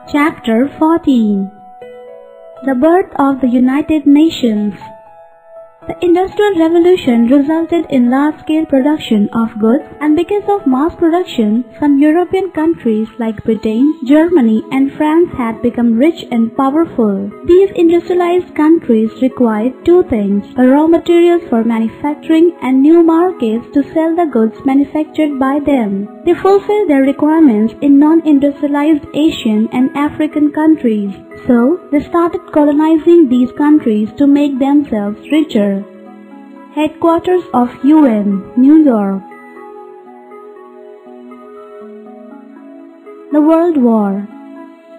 Chapter 14. The Birth of the United Nations. The Industrial Revolution resulted in large-scale production of goods, and because of mass production, some European countries like Britain, Germany and France had become rich and powerful. These industrialized countries required two things: raw materials for manufacturing and new markets to sell the goods manufactured by them. They fulfilled their requirements in non-industrialized Asian and African countries. So, they started colonizing these countries to make themselves richer. Headquarters of UN, New York. The World War.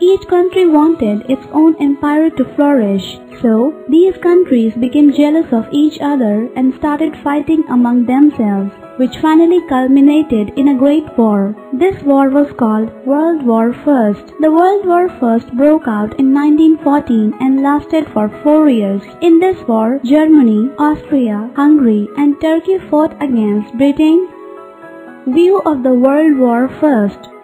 Each country wanted its own empire to flourish, so these countries became jealous of each other and started fighting among themselves, which finally culminated in a great war. This war was called World War I. The World War I broke out in 1914 and lasted for 4 years. In this war, Germany, Austria, Hungary and Turkey fought against Britain. View of the World War I.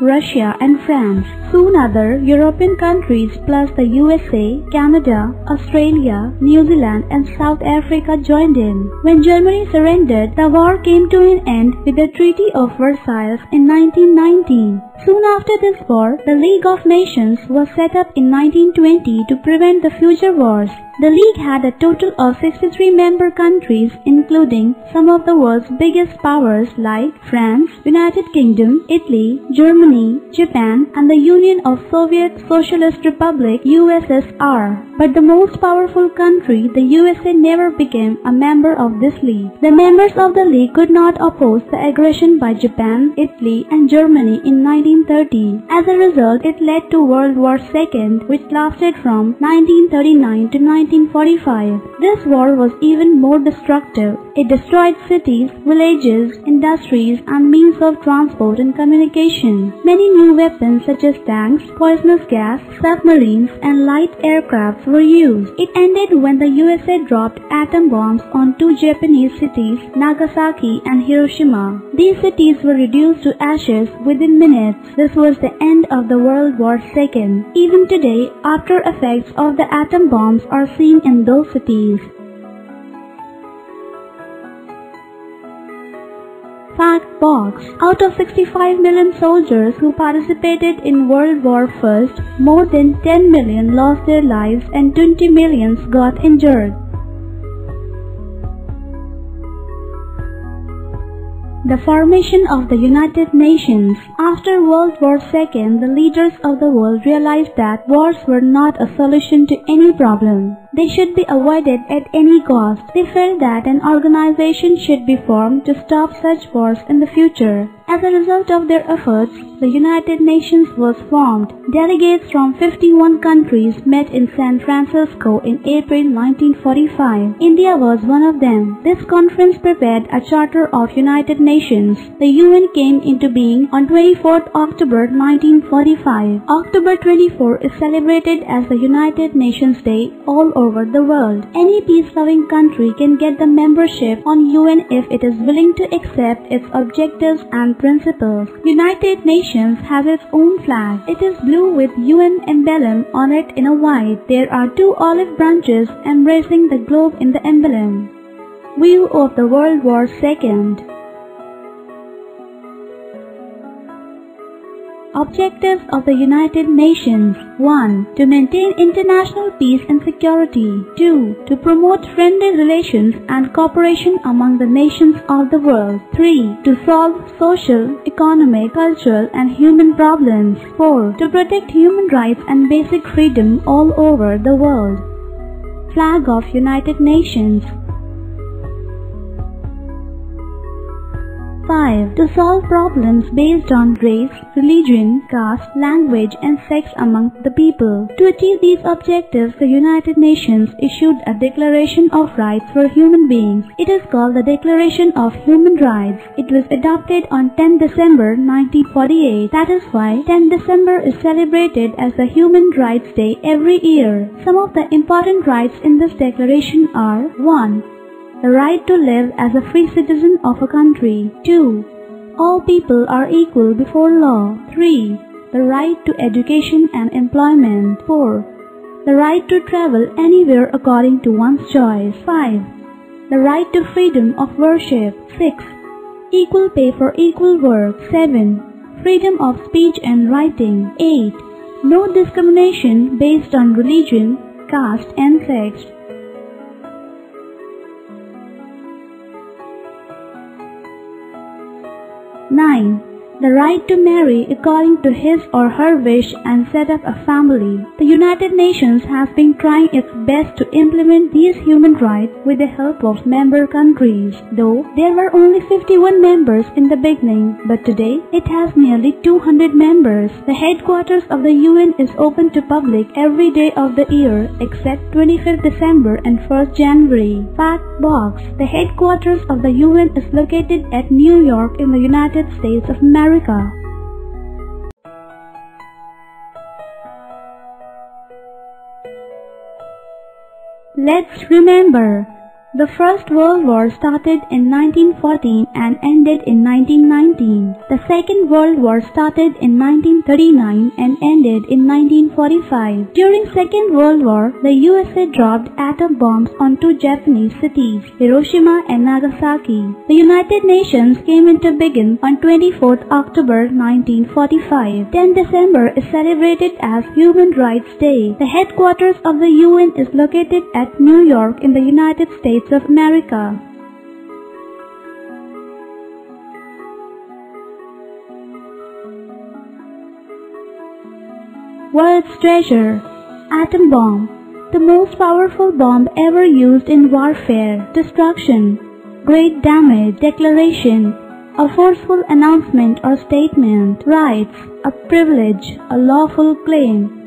Russia and France. Soon other European countries plus the USA, Canada, Australia, New Zealand and South Africa joined in. When Germany surrendered, the war came to an end with the Treaty of Versailles in 1919. Soon after this war, the League of Nations was set up in 1920 to prevent the future wars. The League had a total of 63 member countries, including some of the world's biggest powers like France, United Kingdom, Italy, Germany, Japan, and the Union of Soviet Socialist Republic (USSR). But the most powerful country, the USA, never became a member of this league. The members of the league could not oppose the aggression by Japan, Italy, and Germany in 1930. As a result, it led to World War II, which lasted from 1939 to 1945. This war was even more destructive. It destroyed cities, villages, industries, and means of transport and communication. Many new weapons such as tanks, poisonous gas, submarines, and light aircrafts were used. It ended when the USA dropped atom bombs on two Japanese cities, Nagasaki and Hiroshima. These cities were reduced to ashes within minutes. This was the end of the World War II. Even today, after effects of the atom bombs are seen in those cities. Fact box. Out of 65 million soldiers who participated in World War I, more than 10 million lost their lives and 20 million got injured. The formation of the United Nations. After World War II, the leaders of the world realized that wars were not a solution to any problem. They should be avoided at any cost. They felt that an organization should be formed to stop such wars in the future. As a result of their efforts, the United Nations was formed. Delegates from 51 countries met in San Francisco in April 1945. India was one of them. This conference prepared a Charter of United Nations. The UN came into being on 24th October 1945. October 24 is celebrated as the United Nations Day all over the world. Any peace-loving country can get the membership on UN if it is willing to accept its objectives and principles. United Nations has its own flag. It is blue with UN emblem on it in a white. There are two olive branches embracing the globe in the emblem. View of the World War II. Objectives of the United Nations. 1. To maintain international peace and security. 2. To promote friendly relations and cooperation among the nations of the world. 3. To solve social, economic, cultural and human problems. 4. To protect human rights and basic freedom all over the world. Flag of United Nations. 5. To solve problems based on race, religion, caste, language and sex among the people. To achieve these objectives, the United Nations issued a Declaration of Rights for Human Beings. It is called the Declaration of Human Rights. It was adopted on 10 December 1948. That is why 10 December is celebrated as the Human Rights Day every year. Some of the important rights in this declaration are: 1. The right to live as a free citizen of a country. 2. All people are equal before law. 3. The right to education and employment. 4. The right to travel anywhere according to one's choice. 5. The right to freedom of worship. 6. Equal pay for equal work. 7. Freedom of speech and writing. 8. No discrimination based on religion, caste and sex. 9. The right to marry according to his or her wish and set up a family. The United Nations has been trying its best to implement these human rights with the help of member countries, though there were only 51 members in the beginning, but today it has nearly 200 members. The headquarters of the UN is open to public every day of the year except 25th December and 1st January. Fact box. The headquarters of the UN is located at New York in the United States of America. Let's remember, the First World War started in 1914 and ended in 1919. The Second World War started in 1939 and ended in 1945. During Second World War, the USA dropped atom bombs on two Japanese cities, Hiroshima and Nagasaki. The United Nations came into being on 24th October 1945. 10 December is celebrated as Human Rights Day. The headquarters of the UN is located at New York in the United States of America. World's treasure. Atom bomb. The most powerful bomb ever used in warfare. Destruction. Great damage. Declaration. A forceful announcement or statement. Rights. A privilege. A lawful claim.